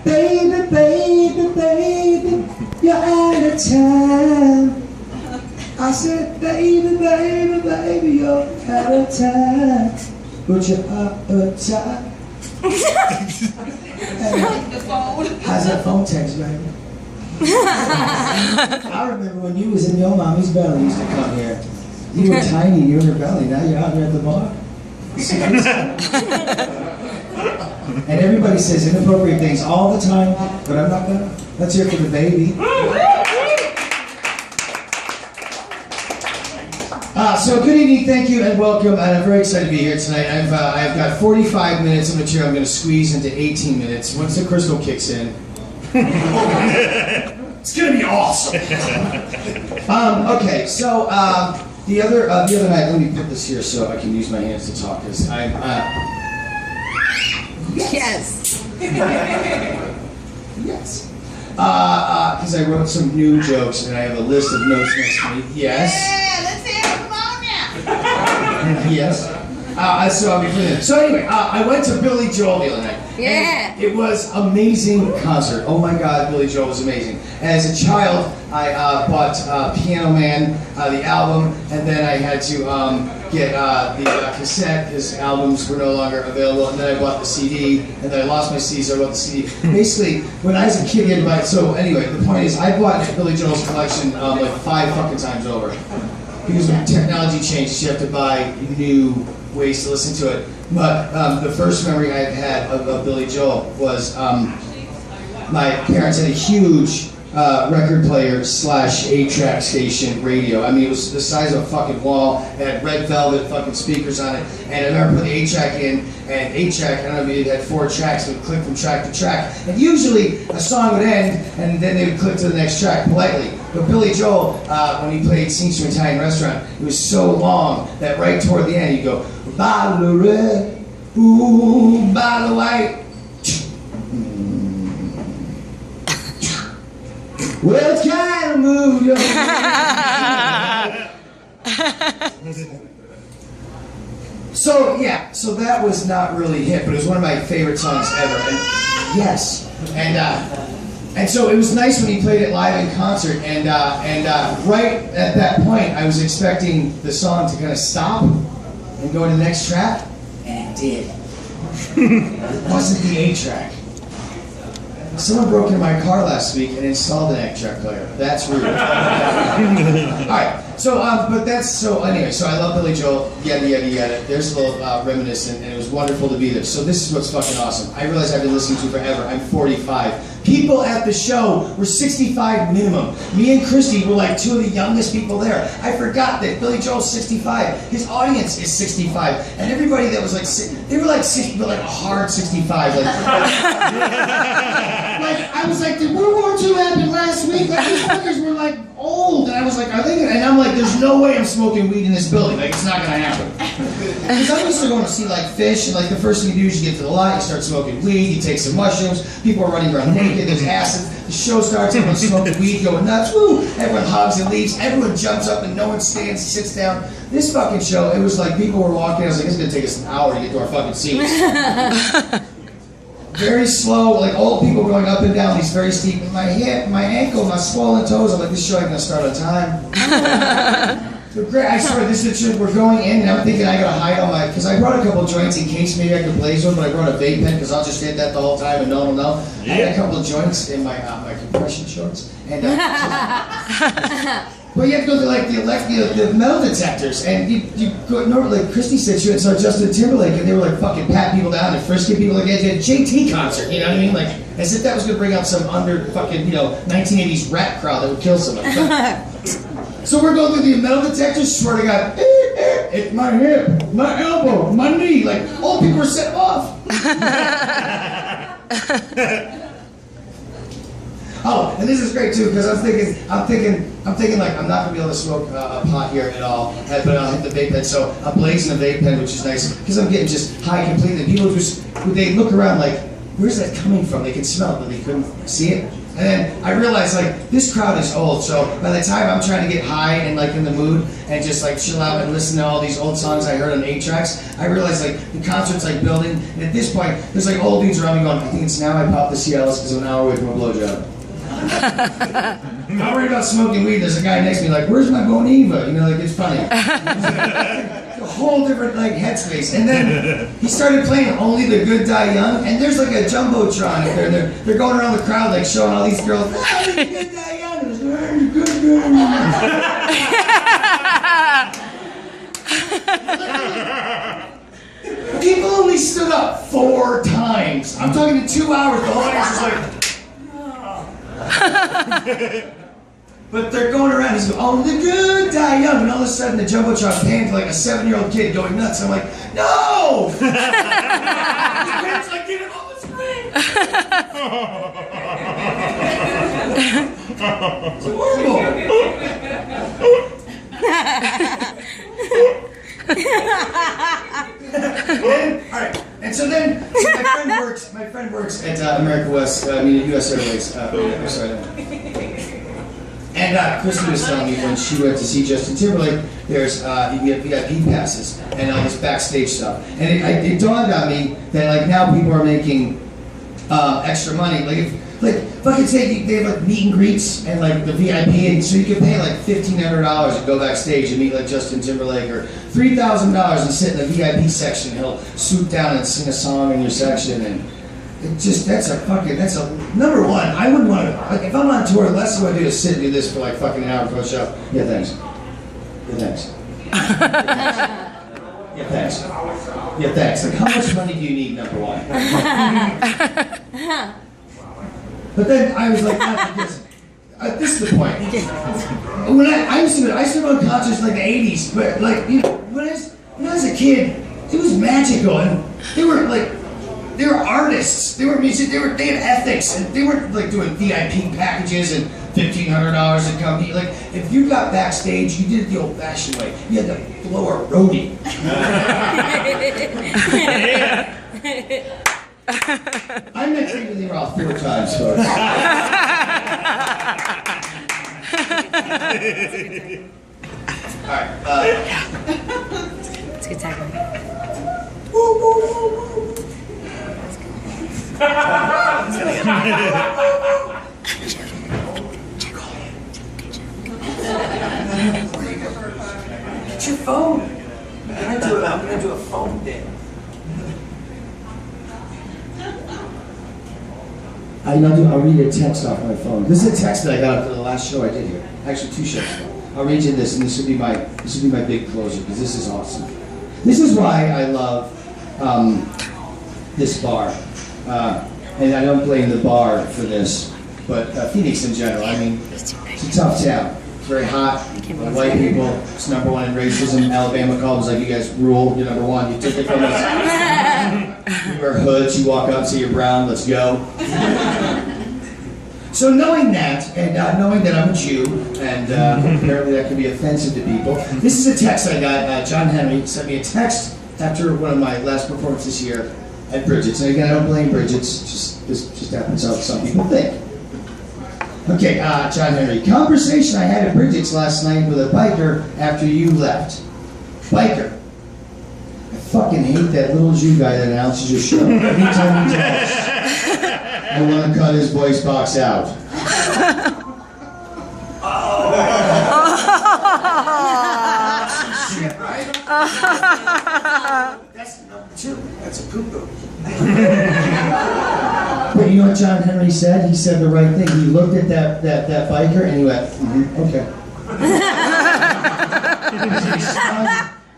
Baby, baby, baby, you're out of time. I said, baby, baby, baby, you're out of time. But you're out of time. How's that phone text, baby? I remember when you was in your mommy's belly, used to come here. You were tiny, you were in her belly, now you're out here at the bar. And everybody says inappropriate things all the time, but I'm not gonna. Let's hear it for the baby. So good evening, thank you, and welcome. And I'm very excited to be here tonight. I've got 45 minutes of material I'm going to squeeze into 18 minutes. Once the crystal kicks in, it's going to be awesome. Okay, so the other night, let me put this here so I can use my hands to talk. Because I'm. Yes. Yes. Because I wrote some new jokes and I have a list of notes next to me. Yes. Yeah, let's hear it. Come on now. Yes. So anyway, I went to Billy Joel the other night. Yeah. It was amazing concert. Oh my God, Billy Joel was amazing. As a child, I bought Piano Man, the album, and then I had to get the cassette because albums were no longer available, and then I bought the CD, and then I lost my CD, so I bought the CD. Basically, when I was a kid, you had to buy it. So anyway, the point is, I bought Billy Joel's collection like 5 fucking times over. Because when technology changes, you have to buy new ways to listen to it. But the first memory I had of Billy Joel was my parents had a huge record player / 8-track station radio. I mean, it was the size of a fucking wall. It had red velvet fucking speakers on it. And I remember putting the 8-track in, and 8-track, I don't know if it had 4 tracks, it would click from track to track. And usually a song would end, and then they would click to the next track politely. But Billy Joel, when he played Scenes from Italian Restaurant, it was so long that right toward the end he'd go, bottle of red, ooh, bottle of white. What kind of mood you're in? So yeah, so that was not really hit, but it was one of my favorite songs ever. And yes, and so it was nice when he played it live in concert. And right at that point, I was expecting the song to kind of stop and go to the next track, and it did. It wasn't the 8-track. Someone broke into my car last week and installed an 8-track player. That's rude. Alright, so, anyway, so I love Billy Joel, yada, yada, yada. There's a little reminiscent, and it was wonderful to be there. So this is what's fucking awesome. I realize I've been listening to forever. I'm 45. People at the show were 65 minimum. Me and Christy were like 2 of the youngest people there. I forgot that Billy Joel's 65. His audience is 65. And everybody that was like, they were like 60, but like a hard 65. Like, I was like, did World War II happen last week? Like, these fuckers were like old. And I was like, are they gonna? And I'm like, there's no way I'm smoking weed in this building. Like, it's not gonna happen. Because I'm used to going to see like fish, and like the first thing you do is you get to the lot, you start smoking weed, you take some mushrooms, people are running around naked, there's acid, the show starts, everyone's smoking weed, going nuts, woo! Everyone hugs and leaves, everyone jumps up and no one stands, sits down. This fucking show, it was like people were walking, I was like, it's gonna take us an hour to get to our fucking seats. Very slow, like old people going up and down these very steep, my hip, my ankle, my swollen toes, I'm like, this show ain't gonna start on time. But great, I swear, this is the truth. We're going in, and I'm thinking I gotta hide all my, because I brought a couple of joints in case maybe I could blaze one, but I brought a vape pen because I'll just hit that the whole time and no one will know. Yeah. I had a couple of joints in my my compression shorts, and but you have to go to like the metal detectors, and you go normally. Like Christy said, she went and saw Justin Timberlake, and they were like fucking patting people down and frisking people like at a JT concert. You know what I mean? Like as if that was gonna bring out some under fucking 1980s rap crowd that would kill somebody. So we're going through the metal detectors, swear to God, it's my hip, my elbow, my knee, like old people were set off. Oh, and this is great too, because I'm thinking like I'm not gonna be able to smoke a pot here at all, but I'll hit the vape pen. So I'm blazing a vape pen, which is nice, because I'm getting just high completely. People just, they look around like, where's that coming from? They can smell it, but they couldn't see it. And then I realized, like, this crowd is old, so by the time I'm trying to get high and, like, in the mood and just, like, chill out and listen to all these old songs I heard on 8 tracks, I realized, like, the concert's, like, building, and at this point, there's, like, old dudes around me going, I think it's now I pop the Cialis because I'm an hour away from a blowjob. I'm worried about smoking weed. There's a guy next to me like, where's my Boniva? You know, like, it's funny. A whole different, like, headspace. And then he started playing Only the Good Die Young, and there's, like, a Jumbotron up there. They're going around the crowd, like, showing all these girls, Only the Good Die Young. And it's like, Only the Good Die Young. People only stood up 4 times. I'm talking to 2 hours. The whole audience was like, but they're going around, he's going, oh, the good die young, and all of a sudden the Jumbotron panned like a 7-year-old kid going nuts. I'm like, no! His parents like, get it on the screen! It's horrible! Alright, and so then my friend works at America West, US Airways. And Kristen was telling me when she went to see Justin Timberlake, there's you get VIP passes and all this backstage stuff. And it dawned on me that like now people are making extra money. Like fucking say they have like meet and greets and like the VIP, and so you can pay like $1,500 to go backstage and meet like Justin Timberlake, or $3,000 and sit in the VIP section. He'll swoop down and sing a song in your section, and it just that's a number one. I wouldn't want to, like, if I'm on tour, the last thing I do is sit and do this for like fucking an hour before the show. Yeah, thanks. Yeah, thanks. Yeah, thanks. Yeah, thanks. Like, how much money do you need, number one? But then I was like, this is the point. When I used to go to concerts in like the 80s, but like, you know, when I was a kid, it was magical, and they were artists, they were musicians, they had ethics, and they weren't like doing VIP packages and $1,500 to come. Like, if you got backstage, you did it the old-fashioned way. You had to blow a roadie. I met Tickle the Roth 4 times, folks. Alright, It's good tackling. Woo, woo, woo, woo. Get your phone. I'm gonna do a phone thing. I'll read a text off my phone. This is a text that I got after the last show I did here. Actually, 2 shows ago. I'll read you this, and this will be my big closer, because this is awesome. This is why I love this bar. And I don't blame the bar for this, but Phoenix in general. I mean, it's a tough town. It's very hot. White people. It's number 1 in racism. Alabama calls like, you guys rule. You're number 1. You took it from us. You wear hoods. You walk up and say you're brown. Let's go. So knowing that, and knowing that I'm a Jew, and apparently that can be offensive to people, this is a text I got. John Henry sent me a text after one of my last performances here at Bridget's. And again, I don't blame Bridget's. This just happens how some people think. Okay, John Henry. Conversation I had at Bridget's last night with a biker after you left. Biker. I fucking hate that little Jew guy that announces your show. Every time he talks, I want to cut his voice box out. Shit, right? That's number 2. That's a poo-poo. But you know what John Henry said? He said the right thing. He looked at that biker and he went, okay.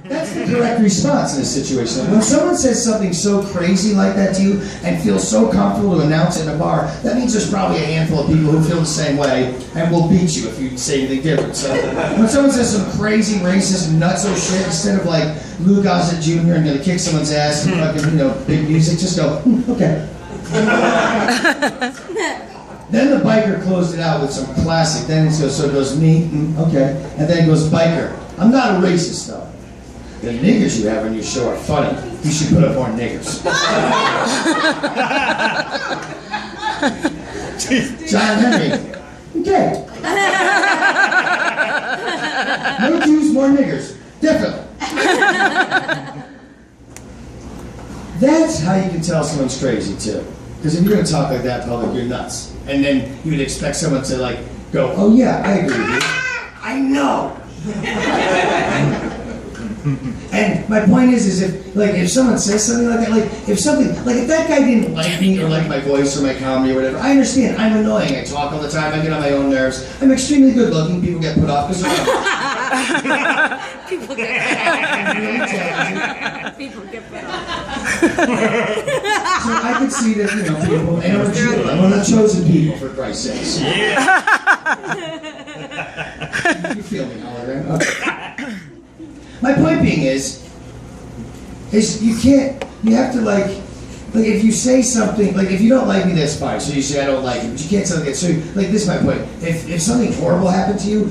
That's the correct response in this situation. When someone says something so crazy like that to you and feels so comfortable to announce it in a bar, that means there's probably a handful of people who feel the same way and will beat you if you say anything different. So when someone says some crazy, racist, nutso shit, instead of like Lou Gossett Jr. and gonna kick someone's ass and fucking, big music, just go, okay. Then the biker closed it out with some classic. Then it goes me, okay. And then it goes biker. I'm not a racist though. The niggers you have on your show are funny. You should put up more niggers. John Henry. Okay. No Jews, more niggers. Definitely. That's how you can tell someone's crazy too. Because if you're going to talk like that in public, you're nuts. And then you would expect someone to like go, oh yeah, I agree with you. I know. And my point is if someone says something like that, if that guy didn't like me or like my voice or my comedy or whatever, I understand. I'm annoying. I talk all the time. I get on my own nerves. I'm extremely good looking. People get put off because of People get People get put off. So I can see that, people, and I'm one of the chosen people, for Christ's sakes. Yeah. You feel me, Oliver? Okay. My point being is you have to if you say something, if you don't like me, that's fine. So you say, I don't like you, but you can't say that. So, this is my point. If something horrible happened to you,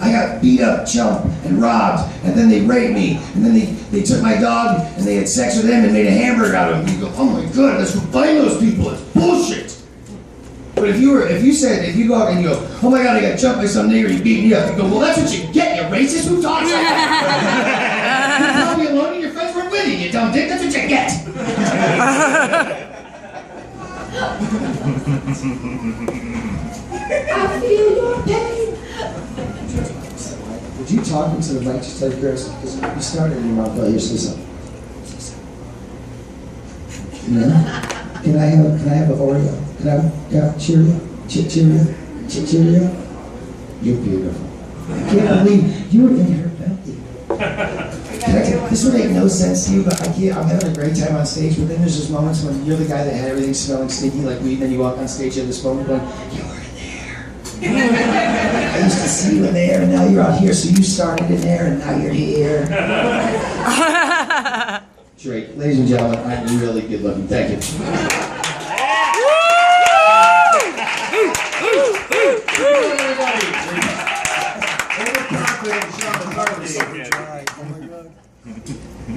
I got beat up, jumped, and robbed, and then they raped me, and then they took my dog, and they had sex with him and made a hamburger out of him. You go, oh my God, let's go find those people. It's bullshit. But if you go out and you go, oh my God, I got jumped by some nigger, he beat me up. You go, well, that's what you get, you racist. Who talks like that? You're probably alone and your friends were with you, you dumb dick. That's what you get. I feel your pain. Would you talk into the mic just like Chris? Because you started in your mouth, but you say something. Yeah? Can I have an Oreo? Can I have Cheerio? Cheerio? Cheerio? You're beautiful. I can't believe you were in her belly. This would make no sense to you, but I'm having a great time on stage, but then there's just moments when you're the guy that had everything smelling stinky like weed, and then you walk on stage, you have this moment going, you were there. I used to see you in there, and now you're out here, so you started in there, and now you're here. Drake, ladies and gentlemen, I'm really good looking. Thank you.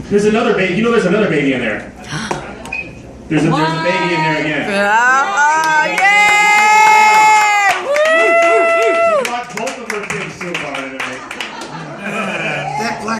There's another baby. There's another baby in there. There's a baby in there again.